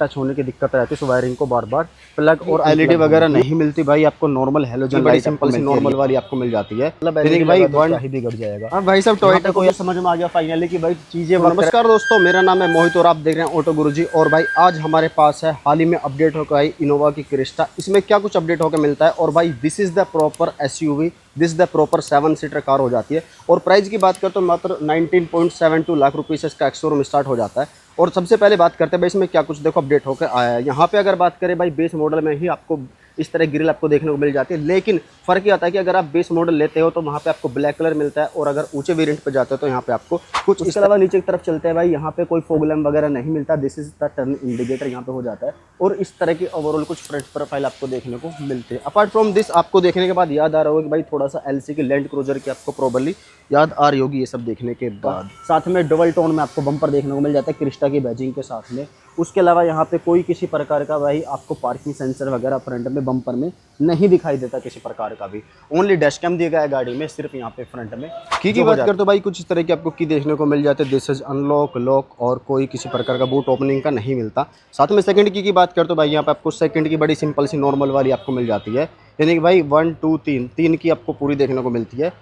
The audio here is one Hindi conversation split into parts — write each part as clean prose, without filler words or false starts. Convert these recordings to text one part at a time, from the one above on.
टच होने की दिक्कत रहती है, इस वायरिंग को बार बार प्लग और एलईडी वगैरह नहीं मिलती भाई आपको, नॉर्मल हेलोजन लाइट सिंपल सी नॉर्मल वाली आपको मिल जाती है। मतलब एलईडी भाई वन ही बिगड़ जाएगा। हाँ भाई साहब टोयोटा को ये समझ में आ गया फाइनली कि भाई चीजें। नमस्कार दोस्तों, मेरा नाम है मोहित और आप देख रहे हैं ऑटो गुरुजी। और भाई आज हमारे पास है हाल ही में अपडेट होकर आई इनोवा की क्रिस्टा। इसमें क्या कुछ अपडेट होकर मिलता है और भाई this is the proper SUV, this the proper 7 seater car हो जाती है। और प्राइस की बात करें तो मात्र 19.72 लाख रुपये से इसका एक्स-शोरूम स्टार्ट हो जाता है। और सबसे पहले बात करते हैं भाई इसमें क्या कुछ देखो अपडेट होकर आया है। यहाँ पे अगर बात करें भाई बेस मॉडल में ही आपको इस तरह ग्रिल आपको देखने को मिल जाती है, लेकिन फ़र्क ये आता है कि अगर आप बेस मॉडल लेते हो तो वहाँ पे आपको ब्लैक कलर मिलता है, और अगर ऊंचे वेरिएंट पे जाते हो तो यहाँ पे आपको कुछ इसके अलावा नीचे की तरफ चलते हैं भाई, यहाँ पे कोई फॉग लैम्प वगैरह नहीं मिलता। This is the turn indicator यहाँ पे हो जाता है, और इस तरह की ओवरऑल कुछ फ्रंट प्रोफाइल आपको देखने को मिलते हैं। अपार्ट फ्रॉम दिस आपको देखने के बाद याद आ रहा होगा कि भाई थोड़ा सा एलसी की लैंड क्रूजर की आपको प्रॉबरली याद आ रही होगी ये सब देखने के बाद। साथ में डबल टोन में आपको बम्पर देखने को मिल जाता है क्रिस्टा की बैजिंग के साथ में। उसके अलावा यहाँ पे कोई किसी प्रकार का भाई आपको पार्किंग सेंसर वगैरह फ्रंट में बम्पर में नहीं दिखाई देता किसी प्रकार का भी। ओनली डैश कैम दिया गया है गाड़ी में, सिर्फ यहाँ पे फ्रंट में। की बात करते तो भाई कुछ इस तरह की आपको की देखने को मिल जाते हैं। दिस इज अनलॉक, लॉक, और कोई किसी प्रकार का बूट ओपनिंग का नहीं मिलता। साथ में सेकंड की बात करते तो भाई यहाँ पे आपको सेकंड की बड़ी सिंपल सी नॉर्मल वाली आपको मिल जाती है, यानी कि भाई 1 2 3 की आपको पूरी देखने को मिलती है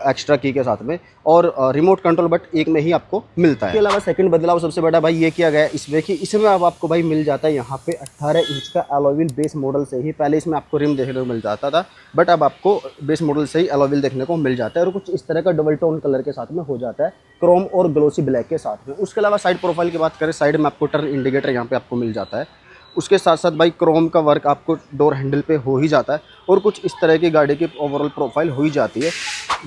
एक्स्ट्रा की के साथ में। और रिमोट कंट्रोल बट एक में ही आपको मिलता है। इसके अलावा सेकंड बदलाव सबसे बड़ा भाई ये किया गया है इसमें कि इसमें अब आपको भाई मिल जाता है यहाँ पे 18 इंच का अलॉय व्हील बेस मॉडल से ही। पहले इसमें आपको रिम देखने को मिल जाता था, बट अब आपको बेस मॉडल से ही अलॉय व्हील देखने को मिल जाता है, और कुछ इस तरह का डबल टोन कलर के साथ में हो जाता है, क्रोम और ग्लोसी ब्लैक के साथ में। उसके अलावा साइड प्रोफाइल की बात करें, साइड में आपको टर्न इंडिकेटर यहाँ पे आपको मिल जाता है। उसके साथ साथ भाई क्रोम का वर्क आपको डोर हैंडल पे हो ही जाता है, और कुछ इस तरह की गाड़ी की ओवरऑल प्रोफाइल हो ही जाती है।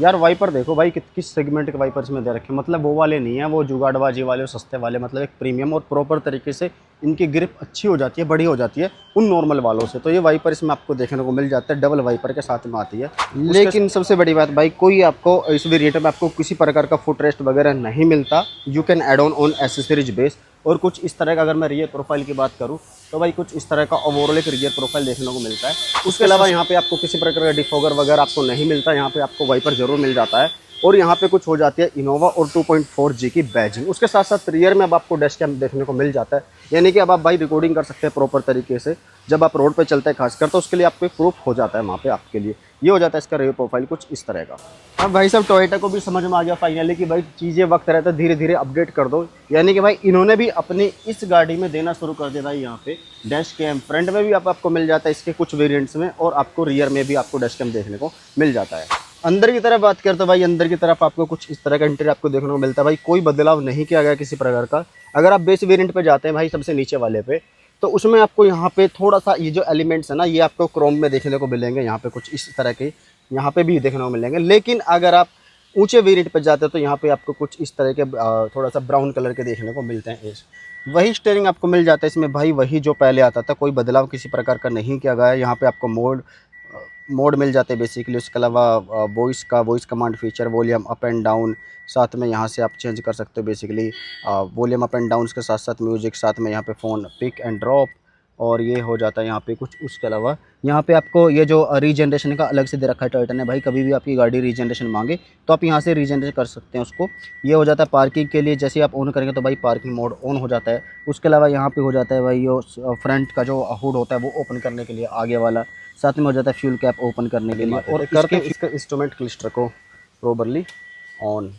यार वाइपर देखो भाई किस सेगमेंट के वाइपर्स में दे रखे, मतलब वो वाले नहीं है वो जुगाड़बाजी वाले और सस्ते वाले, मतलब एक प्रीमियम और प्रॉपर तरीके से इनकी ग्रिप अच्छी हो जाती है, बड़ी हो जाती है उन नॉर्मल वालों से। तो ये वाइपर इसमें आपको देखने को मिल जाता है, डबल वाइपर के साथ में आती है। लेकिन सबसे बड़ी बात भाई, कोई आपको इस वेरिएंट में आपको किसी प्रकार का फुट रेस्ट वगैरह नहीं मिलता। You can add on accessories base. और कुछ इस तरह का अगर मैं रियर प्रोफाइल की बात करूं तो भाई कुछ इस तरह का ओवरऑल एक रियर प्रोफाइल देखने को मिलता है। उसके अलावा यहाँ पे आपको किसी प्रकार का डिफॉगर वगैरह आपको नहीं मिलता, यहाँ पे आपको वाइपर जरूर मिल जाता है। और यहाँ पे कुछ हो जाती है इनोवा और 2.4G की बैजिंग। उसके साथ साथ रियर में अब आपको डैश कैम देखने को मिल जाता है, यानी कि अब आप भाई रिकॉर्डिंग कर सकते हैं प्रॉपर तरीके से जब आप रोड पे चलते हैं खासकर, तो उसके लिए आपको एक प्रूफ हो जाता है वहाँ पे आपके लिए। ये हो जाता है इसका रियर प्रोफाइल कुछ इस तरह का। अब भाई साहब टोयोटा को भी समझ में आ गया फाइनली कि भाई चीज़ें वक्त रहता है धीरे धीरे अपडेट कर दो, यानी कि भाई इन्होंने भी अपने इस गाड़ी में देना शुरू कर दिया भाई। यहाँ पे डैश कैम फ्रंट में भी आपको मिल जाता है इसके कुछ वेरिएंट्स में, और आपको रियर में भी आपको डैश कैम देखने को मिल जाता है। अंदर की तरफ बात करते तो भाई अंदर की तरफ आपको कुछ इस तरह का इंटीरियर आपको देखने को मिलता है। भाई कोई बदलाव नहीं किया गया किसी प्रकार का। अगर आप बेस वेरिएंट पे जाते हैं भाई सबसे नीचे वाले पे, तो उसमें आपको यहाँ पे थोड़ा सा ये जो एलिमेंट्स है ना, ये आपको क्रोम में देखने को मिलेंगे। यहाँ पे कुछ इस तरह के यहाँ पे भी देखने को मिलेंगे। लेकिन अगर आप ऊंचे वेरिएंट पे जाते हैं तो यहाँ पे आपको कुछ इस तरह के थोड़ा सा ब्राउन कलर के देखने को मिलते हैं। वही स्टीयरिंग आपको मिल जाता है इसमें भाई, वही जो पहले आता था, कोई बदलाव किसी प्रकार का नहीं किया गया है। यहाँ पे आपको मोड मिल जाते हैं बेसिकली। उसके अलावा voice command feature, volume up and down, साथ में यहाँ से आप चेंज कर सकते हो basically volume up and down के साथ साथ म्यूजिक, साथ में यहाँ पे फ़ोन पिक एंड ड्रॉप, और ये हो जाता है यहाँ पे कुछ। उसके अलावा यहाँ पे आपको ये जो रीजनरेशन का अलग से दे रखा है टोयोटा ने भाई, कभी भी आपकी गाड़ी रीजनरेशन मांगे तो आप यहाँ से रीजनरेट कर सकते हैं उसको। ये हो जाता है पार्किंग के लिए, जैसे आप ऑन करेंगे तो भाई पार्किंग मोड ऑन हो जाता है। उसके अलावा यहाँ पे हो जाता है भाई ये फ्रंट का जो हुड होता है वो ओपन करने के लिए आगे वाला, साथ में हो जाता है फ्यूल कैप ओपन करने के लिए, और करके इसका इंस्ट्रूमेंट क्लस्टर को प्रॉपरली ऑन।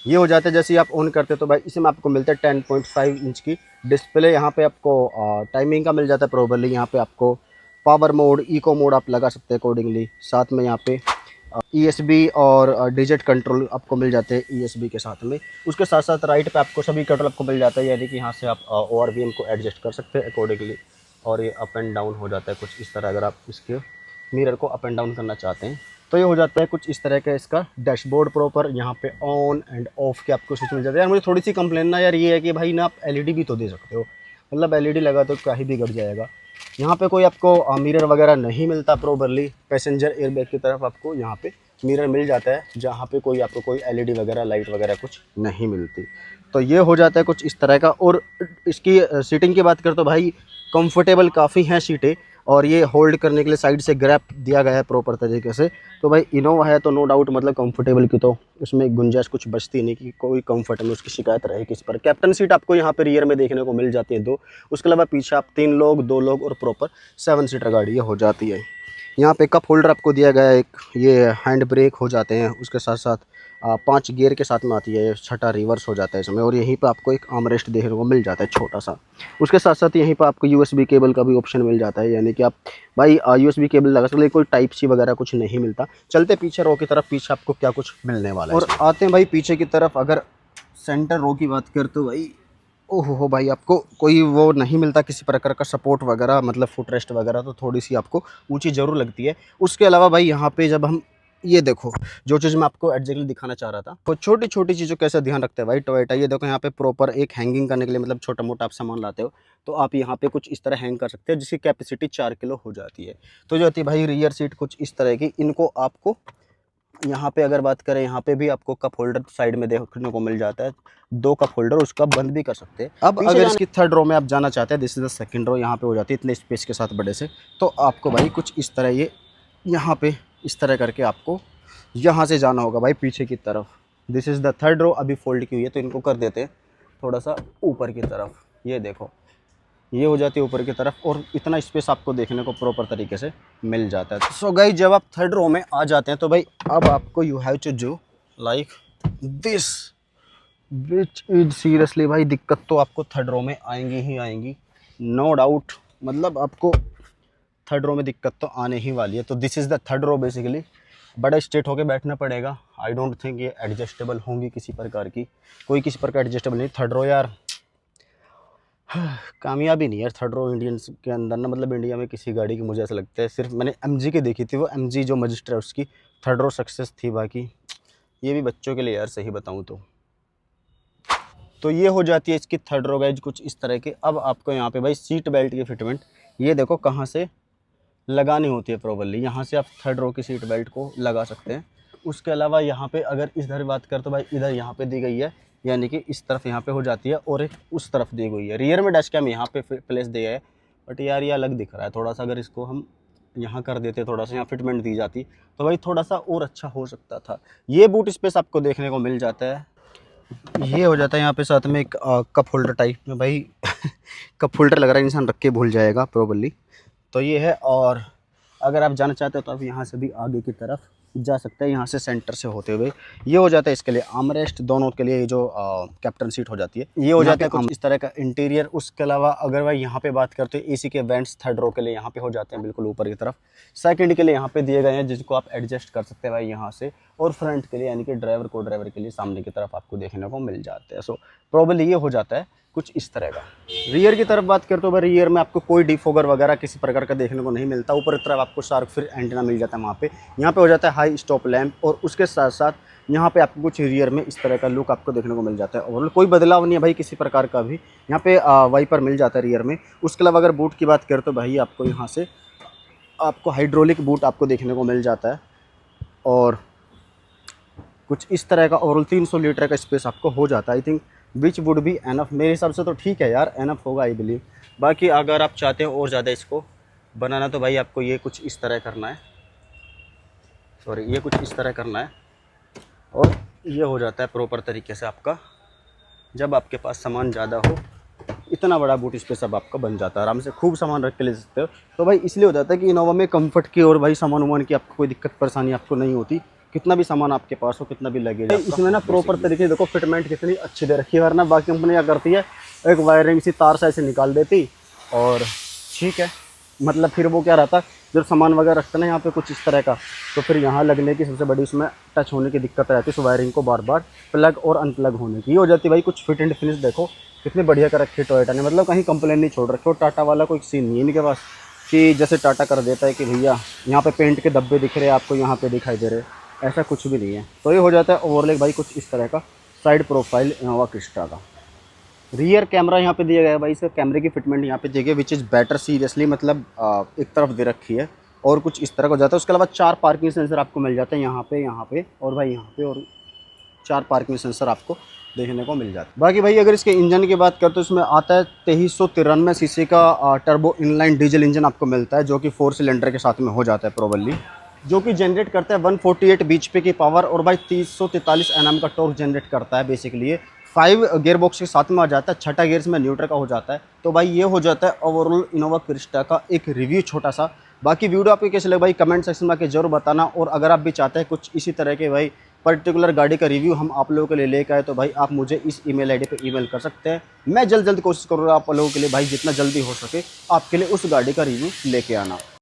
ये हो जाता है जैसे ही आप ऑन करते हो तो भाई इसमें आपको मिलता है 10.5 इंच की डिस्प्ले। यहाँ पे आपको टाइमिंग का मिल जाता है प्रॉपरली। यहाँ पे आपको पावर मोड, इको मोड आप लगा सकते हैं अकॉर्डिंगली। साथ में यहाँ पे ESB और डिजिट कंट्रोल आपको मिल जाते हैं ESB के साथ में। उसके साथ साथ राइट पे आपको सभी कंट्रोल आपको मिल जाता है, यानी कि यहाँ से आप ORVM को एडजस्ट कर सकते हैं अकॉर्डिंगली। और ये अप एंड डाउन हो जाता है कुछ इस तरह, अगर आप इसके मिरर को अप एंड डाउन करना चाहते हैं तो ये हो जाता है कुछ इस तरह का इसका डैशबोर्ड प्रॉपर। यहाँ पे ऑन एंड ऑफ के आपको स्विच मिल जाता है। यार मुझे थोड़ी सी कंप्लेन ना यार ये है कि भाई ना आप LED भी तो दे सकते हो, मतलब LED लगा तो क्या ही बिगड़ जाएगा। यहाँ पे कोई आपको मिरर वगैरह नहीं मिलता प्रॉपरली। पैसेंजर एयरबैग की तरफ आपको यहाँ पे मिरर मिल जाता है, जहाँ पे कोई आपको कोई LED वगैरह लाइट वगैरह कुछ नहीं मिलती। तो ये हो जाता है कुछ इस तरह का। और इसकी सीटिंग की बात करें तो भाई कंफर्टेबल काफ़ी हैं सीटें। और ये होल्ड करने के लिए साइड से ग्रैप दिया गया है प्रॉपर तरीके से। तो भाई इनोवा है तो नो डाउट मतलब कंफर्टेबल की तो इसमें गुंजाइश कुछ बचती नहीं कि कोई कंफर्ट में उसकी शिकायत रहे किस पर। कैप्टन सीट आपको यहाँ पे रियर में देखने को मिल जाती है 2, उसके अलावा पीछे आप 3 लोग 2 लोग और प्रॉपर 7 सीटर गाड़ी ये हो जाती है। यहाँ पे कप होल्डर आपको दिया गया है, एक ये हैंड ब्रेक हो जाते हैं, उसके साथ साथ 5 गियर के साथ में आती है, छठा रिवर्स हो जाता है इसमें। और यहीं पे आपको एक आर्मरेस्ट देखने को मिल जाता है छोटा सा। उसके साथ साथ यहीं पे आपको यूएसबी केबल का भी ऑप्शन मिल जाता है, यानी कि आप भाई यूएसबी केबल लगा सकते, कोई टाइप सी वगैरह कुछ नहीं मिलता। चलते पीछे रो की तरफ, पीछे आपको क्या कुछ मिलने वाला है। और आते हैं भाई पीछे की तरफ, अगर सेंटर रो की बात कर तो भाई ओहो हो भाई आपको कोई वो नहीं मिलता किसी प्रकार का सपोर्ट वगैरह, मतलब फुट रेस्ट वगैरह तो थोड़ी सी आपको ऊंची ज़रूर लगती है। उसके अलावा भाई यहाँ पे जब हम ये देखो जो चीज़ मैं आपको एग्जैक्टली दिखाना चाह रहा था, वो छोटी छोटी चीज़ों कैसे ध्यान रखते हैं भाई टोयोटा। ये देखो यहाँ पे प्रॉपर एक हैंगिंग करने के लिए, मतलब छोटा मोटा आप सामान लाते हो तो आप यहाँ पे कुछ इस तरह हैंग कर सकते हैं, जिसकी कैपेसिटी 4 किलो हो जाती है। तो जो होती है भाई रियर सीट कुछ इस तरह की, इनको आपको यहाँ पे अगर बात करें, यहाँ पे भी आपको कप होल्डर साइड में देखने को मिल जाता है, 2 कप होल्डर, उसका बंद भी कर सकते हैं। अब अगर इसकी थर्ड रो में आप जाना चाहते हैं, this is the second row, यहाँ पे हो जाती है इतने स्पेस के साथ बड़े से, तो आपको भाई कुछ इस तरह ये यहाँ पे इस तरह करके आपको यहाँ से जाना होगा भाई पीछे की तरफ। This is the third row, अभी फोल्ड की हुई है तो इनको कर देते हैं थोड़ा सा ऊपर की तरफ। ये देखो ये हो जाती है ऊपर की तरफ, और इतना स्पेस आपको देखने को प्रॉपर तरीके से मिल जाता है। सो गाइस जब आप थर्ड रो में आ जाते हैं तो भाई अब आपको you have to do like this, which is seriously भाई दिक्कत तो आपको थर्ड रो में आएंगी ही आएंगी, नो डाउट। मतलब आपको थर्ड रो में दिक्कत तो आने ही वाली है। तो this is the third row, basically बड़ा स्ट्रेट होके बैठना पड़ेगा। आई डोंट थिंक ये एडजस्टेबल होंगी किसी प्रकार की, कोई किसी प्रकार एडजस्टेबल नहीं। थर्ड रो यार कामयाबी नहीं है थर्ड रो इंडियंस के अंदर ना, मतलब इंडिया में किसी गाड़ी की मुझे ऐसा लगता है, सिर्फ मैंने एमजी की देखी थी, वो एमजी जो मजिस्टर है उसकी थर्ड रो सक्सेस थी, बाकी ये भी बच्चों के लिए यार सही बताऊं तो ये हो जाती है इसकी थर्ड रो गाइज कुछ इस तरह के। अब आपको यहाँ पे भाई सीट बेल्ट की फिटमेंट ये देखो कहाँ से लगानी होती है प्रॉपरली, यहाँ से आप थर्ड रो की सीट बेल्ट को लगा सकते हैं। उसके अलावा यहाँ पे अगर इधर बात कर तो भाई इधर यहाँ पे दी गई है, यानी कि इस तरफ यहाँ पे हो जाती है, और एक उस तरफ दी गई है। रियर में डैश कैम यहाँ पे प्लेस दिया है, बट यार ये अलग दिख रहा है थोड़ा सा। अगर इसको हम यहाँ कर देते, थोड़ा सा यहाँ फिटमेंट दी जाती तो भाई थोड़ा सा और अच्छा हो सकता था। ये बूट स्पेस आपको देखने को मिल जाता है, ये हो जाता है यहाँ पे साथ में एक कप होल्डर टाइप में भाई कप होल्डर लग रहा है, इंसान रख के भूल जाएगा प्रॉपरली। तो ये है, और अगर आप जाना चाहते हो तो आप यहाँ से भी आगे की तरफ जा सकते हैं, यहाँ से सेंटर से होते हुए। ये हो जाता है इसके लिए आर्मरेस्ट, दोनों के लिए जो कैप्टन सीट हो जाती है ये हो जाता है कुछ इस तरह का इंटीरियर। उसके अलावा अगर भाई यहाँ पे बात करते हैं एसी के वेंट्स थर्ड रो के लिए यहाँ पे हो जाते हैं बिल्कुल ऊपर की तरफ। सेकंड के लिए यहाँ पे दिए गए हैं जिसको आप एडजस्ट कर सकते हैं भाई यहाँ से, और फ्रंट के लिए यानी कि ड्राइवर को ड्राइवर के लिए सामने की तरफ आपको देखने को मिल जाते हैं। सो प्रॉब्लम ये हो जाता है कुछ इस तरह का। रियर की तरफ बात करते हो भाई रियर में आपको कोई डिफोगर वगैरह किसी प्रकार का देखने को नहीं मिलता। ऊपर की तरफ आपको शार्क फिर एंटीना मिल जाता है वहाँ पे, यहाँ पे हो जाता है हाई स्टॉप लैंप, और उसके साथ साथ यहाँ पे आपको कुछ रियर में इस तरह का लुक आपको देखने को मिल जाता है। ओवरऑल कोई बदलाव नहीं है भाई किसी प्रकार का भी। यहाँ पे वाइपर मिल जाता है रियर में। उसके अलावा अगर बूट की बात करें तो भाई आपको यहाँ से आपको हाइड्रोलिक बूट आपको देखने को मिल जाता है, और कुछ इस तरह का ओवरऑल 300 लीटर का स्पेस आपको हो जाता है। I think which would be enough, मेरे हिसाब से तो ठीक है यार, एनफ होगा आई बिलीव। बाकी अगर आप चाहते हो और ज़्यादा इसको बनाना तो भाई आपको ये कुछ इस तरह करना है, सॉरी ये कुछ इस तरह करना है, और ये हो जाता है प्रॉपर तरीके से आपका। जब आपके पास सामान ज़्यादा हो इतना बड़ा बूट स्पेस अब आपका बन जाता है, आराम से खूब सामान रख के ले सकते हो। तो भाई इसलिए हो जाता है कि इनोवा में कंफर्ट की और भाई सामान वामान की आपको कोई दिक्कत परेशानी आपको नहीं होती, कितना भी सामान आपके पास हो, कितना भी लगेज। इसमें ना प्रॉपर तरीके से देखो फिटमेंट कितनी अच्छी दे रखी है, वरना बाकी कंपनी क्या करती है एक वायरिंग सी तार से ऐसे निकाल देती और ठीक है, मतलब फिर वो क्या रहता है जब सामान वगैरह रखते ना यहाँ पे कुछ इस तरह का, तो फिर यहाँ लगने की सबसे बड़ी उसमें टच होने की दिक्कत रहती है उस वायरिंग को बार बार प्लग और अनप्लग होने की। ये हो जाती है भाई कुछ फिट एंड फिनिश देखो कितनी बढ़िया कर रखी है टोयोटा ने, मतलब कहीं कंप्लेन नहीं छोड़ रखे। और टाटा वाला कोई सीन नहीं है इनके पास कि जैसे टाटा कर देता है कि भैया यहाँ पे पेंट के धब्बे दिख रहे हैं आपको, यहाँ पे दिखाई दे रहे, ऐसा कुछ भी नहीं है। तो ये हो जाता है ओवरऑल भाई कुछ इस तरह का साइड प्रोफाइल इनोवा क्रिस्टा का। रियर कैमरा यहाँ पे दिया गया है भाई, सर कैमरे की फिटमेंट यहाँ पे दी गई विच इज़ बेटर सीरियसली, मतलब एक तरफ दे रखी है और कुछ इस तरह का हो जाता है। उसके अलावा 4 पार्किंग सेंसर आपको मिल जाते हैं यहाँ पे और भाई यहाँ पे, और 4 पार्किंग सेंसर आपको देखने को मिल जाता है। बाकी भाई अगर इसके इंजन की बात करते तो इसमें आता है 2393 सीसी का टर्बो इनलाइन डीजल इंजन आपको मिलता है, जो कि 4 सिलेंडर के साथ में हो जाता है प्रोबली, जो कि जनरेट करता है 148 bhp की पावर और भाई 343 Nm का टॉर्क जनरेट करता है। बेसिकली ये 5 गियर बॉक्स के साथ में आ जाता है, छठा गियर में न्यूट्रल का हो जाता है। तो भाई ये हो जाता है ओवरऑल इनोवा क्रिस्टा का एक रिव्यू छोटा सा। बाकी वीडियो आपको कैसे लगे भाई कमेंट सेक्शन में आके जरूर बताना, और अगर आप भी चाहते हैं कुछ इसी तरह के भाई पर्टिकुलर गाड़ी का रिव्यू हम आप लोगों के लिए लेकर आए, तो भाई आप मुझे इस ईमेल आईडी पे ईमेल कर सकते हैं। मैं जल्द कोशिश करूँगा आप लोगों के लिए भाई जितना जल्दी हो सके आपके लिए उस गाड़ी का रिव्यू लेके आना।